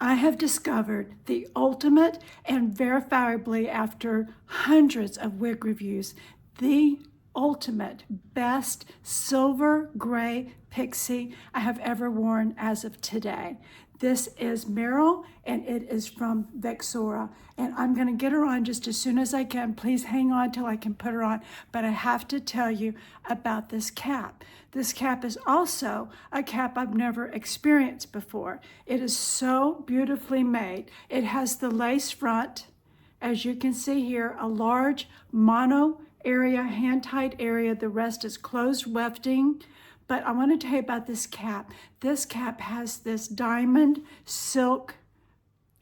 I have discovered the ultimate and verifiably after hundreds of wig reviews, the ultimate best silver gray pixie I have ever worn as of today. This is Meryl and it is from Vexora. And I'm going to get her on just as soon as I can. Please hang on till I can put her on. But I have to tell you about this cap. This cap is also a cap I've never experienced before. It is so beautifully made. It has the lace front, as you can see here, a large mono area, hand-tight area. The rest is closed wefting. But I want to tell you about this cap. This cap has this diamond silk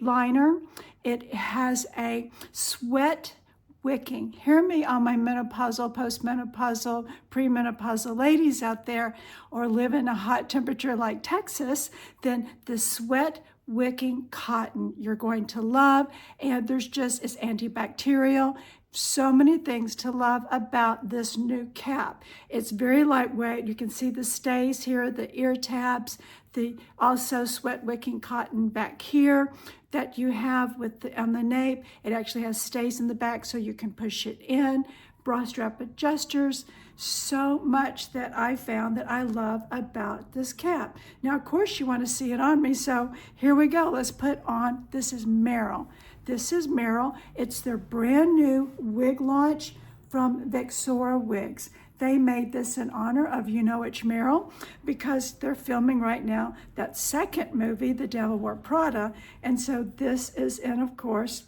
liner. It has a sweat wicking. Hear me on my menopausal, postmenopausal, premenopausal ladies out there, or live in a hot temperature like Texas, then the sweat wicking cotton you're going to love. And it's antibacterial. So many things to love about this new cap. It's very lightweight. You can see the stays here, the ear tabs, the also sweat wicking cotton back here that you have on the nape. It actually has stays in the back so you can push it in. Bra strap adjusters. So much that I found that I love about this cap. Now, of course, you want to see it on me, so here we go. Let's put on, this is Meryl. This is Meryl. It's their brand new wig launch from Vexora Wigs. They made this in honor of You Know It's Meryl because they're filming right now that second movie, The Devil Wore Prada. And so this is in, of course,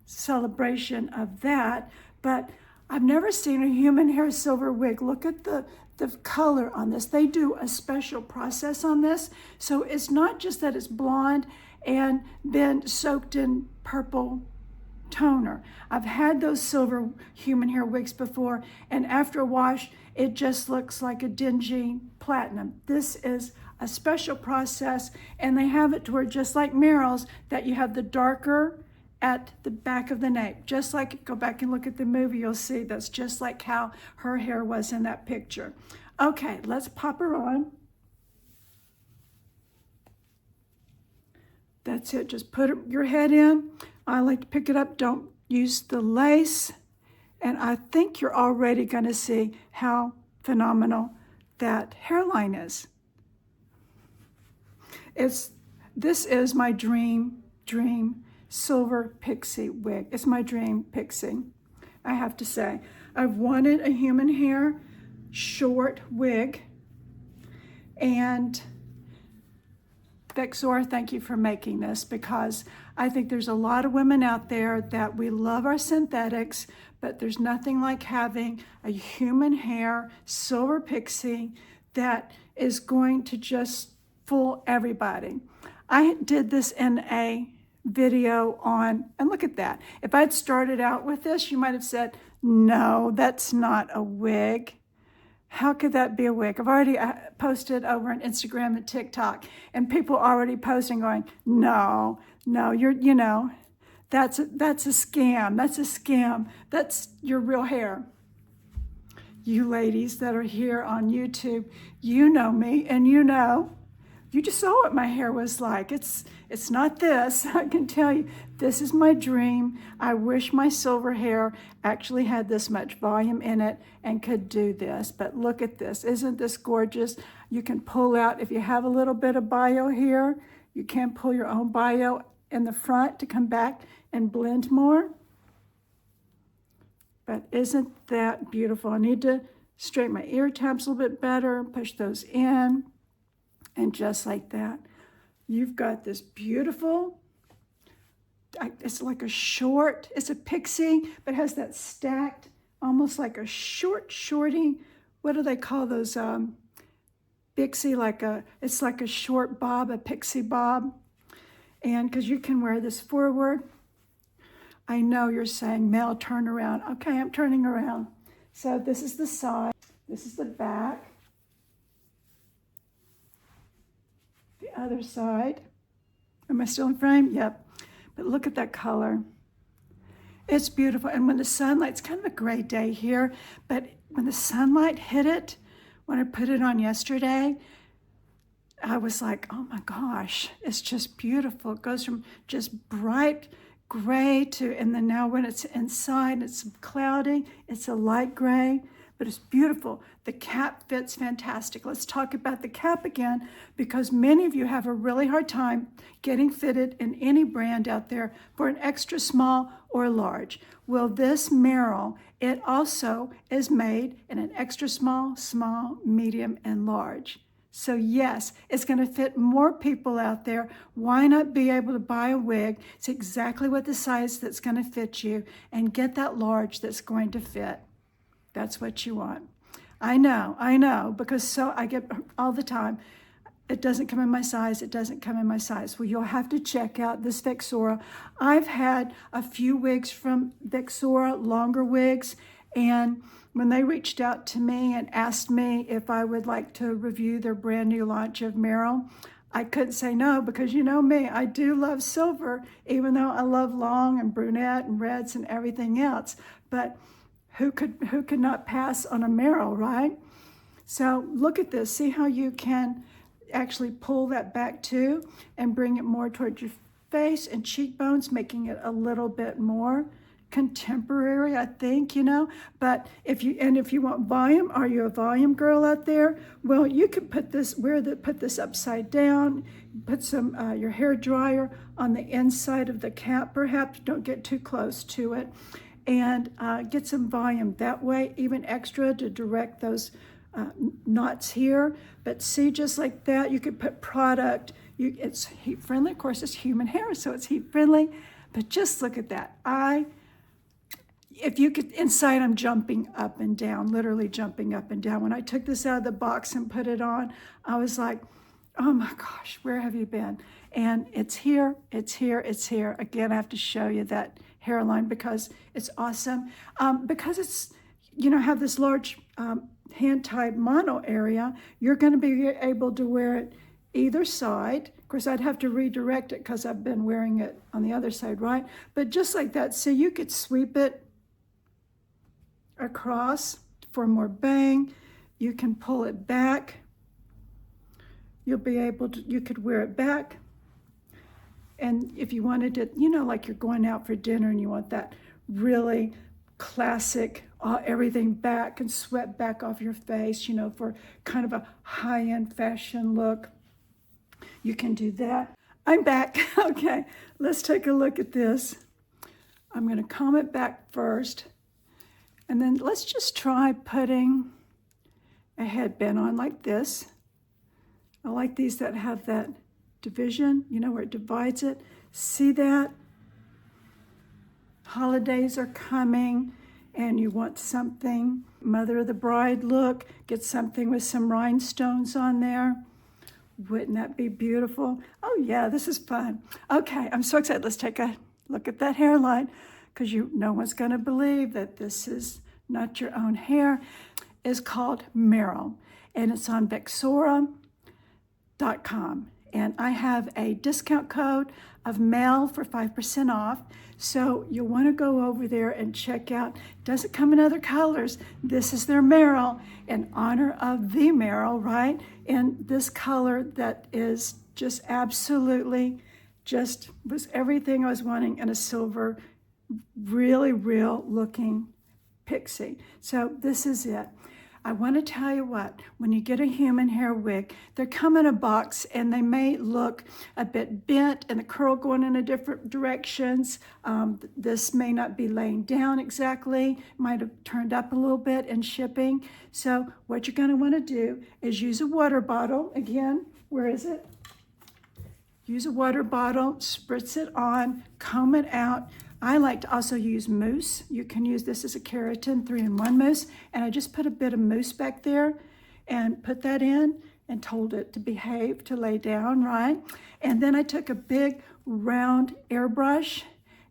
celebration of that. But I've never seen a human hair silver wig. Look at the color on this. They do a special process on this. So it's not just that it's blonde and then soaked in purple toner. I've had those silver human hair wigs before, and after a wash, it just looks like a dingy platinum. This is a special process, and they have it to where, just like Meryl's, that you have the darker at the back of the nape. Just like, go back and look at the movie, you'll see that's just like how her hair was in that picture. Okay, let's pop her on. That's it, just put your head in. I like to pick it up, don't use the lace. And I think you're already gonna see how phenomenal that hairline is. This is my dream silver pixie wig. It's my dream pixie, I have to say. I've wanted a human hair short wig, and Vexora, thank you for making this, because I think there's a lot of women out there that we love our synthetics, but there's nothing like having a human hair silver pixie that is going to just fool everybody. I did this in a video on, and look at that. If I'd started out with this, you might have said, no, that's not a wig. How could that be a wig? I've already posted over on Instagram and TikTok, and people are already posting going, no, that's a scam. That's a scam. That's your real hair. You ladies that are here on YouTube, you know me, and you just saw what my hair was like. It's not this. I can tell you, this is my dream. I wish my silver hair actually had this much volume in it and could do this. But look at this. Isn't this gorgeous? You can pull out, if you have a little bit of bio here, you can pull your own bio in the front to come back and blend more. But isn't that beautiful? I need to straighten my ear tabs a little bit better, push those in. And just like that, you've got this beautiful, it's like a short, it's a pixie, but it has that stacked, almost like a shorty, what do they call those, pixie, it's like a short bob, a pixie bob. And because you can wear this forward. I know you're saying, Mel, turn around. Okay, I'm turning around. So this is the side, this is the back. The other side. Am I still in frame? Yep. But look at that color. It's beautiful. And when the sunlight, it's kind of a gray day here, but when the sunlight hit it, when I put it on yesterday, I was like, oh my gosh, it's just beautiful. It goes from just bright gray to, and then now when it's inside, it's cloudy. It's a light gray, but it's beautiful. The cap fits fantastic. Let's talk about the cap again, because many of you have a really hard time getting fitted in any brand out there for an extra small or large. Well, this Meryl, it also is made in an extra small, small, medium, and large. So yes, it's going to fit more people out there. Why not be able to buy a wig? It's exactly what the size that's going to fit you, and get that large that's going to fit. That's what you want. I know, because so I get all the time, it doesn't come in my size, it doesn't come in my size. Well, you'll have to check out this Vexora. I've had a few wigs from Vexora, longer wigs, and when they reached out to me and asked me if I would like to review their brand new launch of Meryl, I couldn't say no, because you know me, I do love silver, even though I love long and brunette and reds and everything else. But who could not pass on a Meryl, right? So look at this. See how you can actually pull that back too and bring it more towards your face and cheekbones, making it a little bit more contemporary, I think, you know. But if you want volume, are you a volume girl out there? Well, you could put this upside down, put some your hair dryer on the inside of the cap, perhaps. Don't get too close to it, and get some volume that way, even extra to direct those knots here. But see, just like that, you could put product. It's heat friendly, of course. It's human hair, so it's heat friendly. But just look at that. If you could, inside I'm jumping up and down, literally jumping up and down. When I took this out of the box and put it on, I was like, oh my gosh, where have you been? And it's here, it's here, it's here. Again, I have to show you that hairline because it's awesome. Because it's, you know, have this large hand-tied mono area, you're gonna be able to wear it either side. Of course, I'd have to redirect it because I've been wearing it on the other side, right? But just like that, so you could sweep it across for more bang. You can pull it back. You'll be able to, you could wear it back. And if you wanted to, you know, like you're going out for dinner and you want that really classic, everything back and swept back off your face, you know, for kind of a high-end fashion look, you can do that. I'm back. Okay, let's take a look at this. I'm going to comb it back first. And then let's just try putting a headband on like this. I like these that have that division, you know, where it divides it. See that? Holidays are coming and you want something, mother of the bride look, get something with some rhinestones on there. Wouldn't that be beautiful? Oh yeah, this is fun. Okay, I'm so excited. Let's take a look at that hairline, because no one's going to believe that this is not your own hair. It's called Meryl, and it's on Vexora.com. And I have a discount code of Mel for 5% off. So you'll want to go over there and check out. Doesn't come in other colors. This is their Meryl in honor of the Meryl, right? And this color that is just absolutely just was everything I was wanting in a silver, really real looking Pixie. So this is it. I want to tell you what, when you get a human hair wig, they come in a box and they may look a bit bent and the curl going in a different directions. This may not be laying down exactly, might have turned up a little bit in shipping. So what you're going to want to do is use a water bottle. Again, where is it? Use a water bottle, spritz it on, comb it out. I like to also use mousse. You can use this as a keratin 3-in-1 mousse. And I just put a bit of mousse back there and put that in and told it to behave, to lay down, right? And then I took a big round airbrush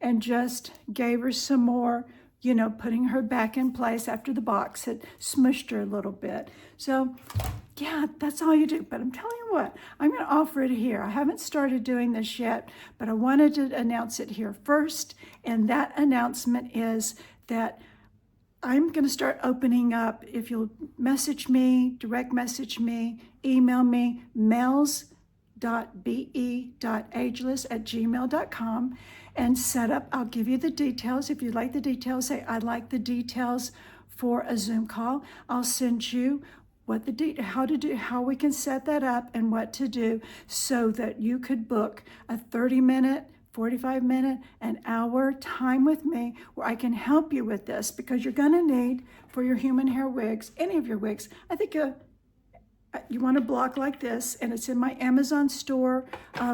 and just gave her some more, you know, putting her back in place after the box had smushed her a little bit. So yeah, that's all you do. But I'm telling you what, I'm going to offer it here. I haven't started doing this yet, but I wanted to announce it here first. And that announcement is that I'm going to start opening up. If you'll message me, direct message me, email me, mels.be.ageless@gmail.com, and set up. I'll give you the details. If you'd like the details, say, I'd like the details for a Zoom call. I'll send you what how we can set that up and what to do so that you could book a 30-minute, 45-minute, an hour time with me where I can help you with this, because you're going to need, for your human hair wigs, any of your wigs, I think you want a block like this, and it's in my Amazon store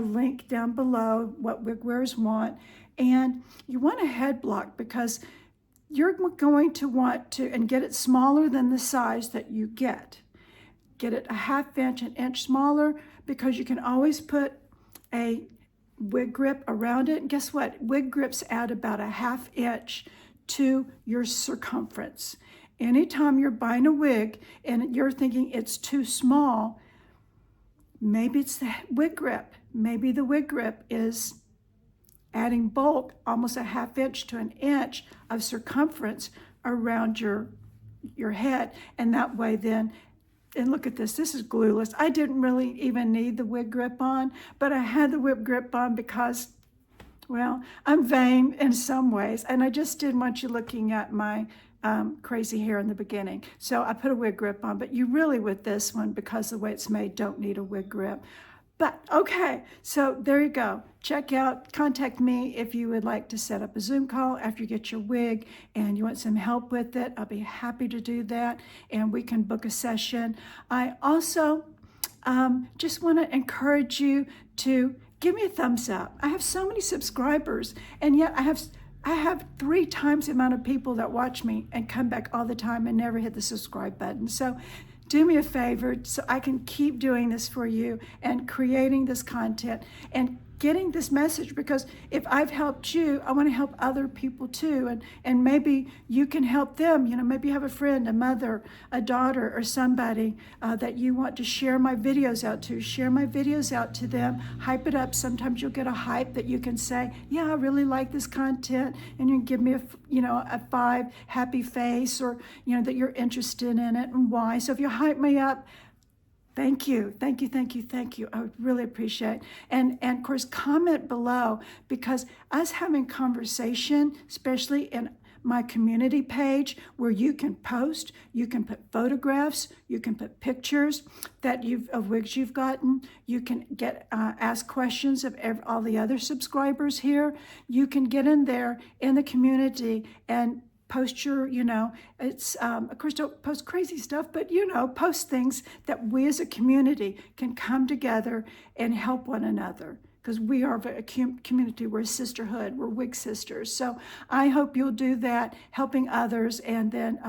link down below, what wig wearers want. And you want a head block because you're going to want to, and get it smaller than the size that you get. Get it a ½ inch, an inch smaller, because you can always put a wig grip around it. And guess what? Wig grips add about a ½ inch to your circumference. Anytime you're buying a wig and you're thinking it's too small, maybe it's the wig grip. Maybe the wig grip is adding bulk, almost a ½ inch to an inch of circumference around your head. And that way then, and look at this, this is glueless. I didn't really even need the wig grip on, but I had the wig grip on because, well, I'm vain in some ways, and I just didn't want you looking at my crazy hair in the beginning. So I put a wig grip on, but you really, with this one, because of the way it's made, don't need a wig grip. But okay, so there you go. Check out, contact me if you would like to set up a Zoom call after you get your wig and you want some help with it. I'll be happy to do that, and we can book a session. I also just want to encourage you to give me a thumbs up. I have so many subscribers, and yet I have 3 times the amount of people that watch me and come back all the time and never hit the subscribe button. So do me a favor so I can keep doing this for you and creating this content and getting this message, because if I've helped you, I want to help other people too. And maybe you can help them. You know, maybe you have a friend, a mother, a daughter, or somebody that you want to share my videos out to. Share my videos out to them. Hype it up. Sometimes you'll get a hype that you can say, yeah, I really like this content. And you can give me a 5 happy face, or, that you're interested in it and why. So if you hype me up, thank you, thank you, thank you, thank you. I would really appreciate it. And of course, comment below, because us having conversation, especially in my community page where you can post, you can put photographs, you can put pictures of wigs you've gotten, you can get ask questions of all the other subscribers here. You can get in there in the community and post your, it's, of course, don't post crazy stuff, but, post things that we as a community can come together and help one another. Because we are a community, we're a sisterhood, we're wig sisters. So I hope you'll do that, helping others. And then,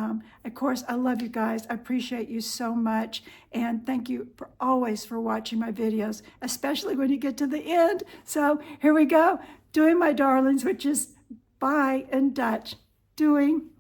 of course, I love you guys. I appreciate you so much. And thank you always for watching my videos, especially when you get to the end. So here we go, doing my darlings, which is bye in Dutch. Doing.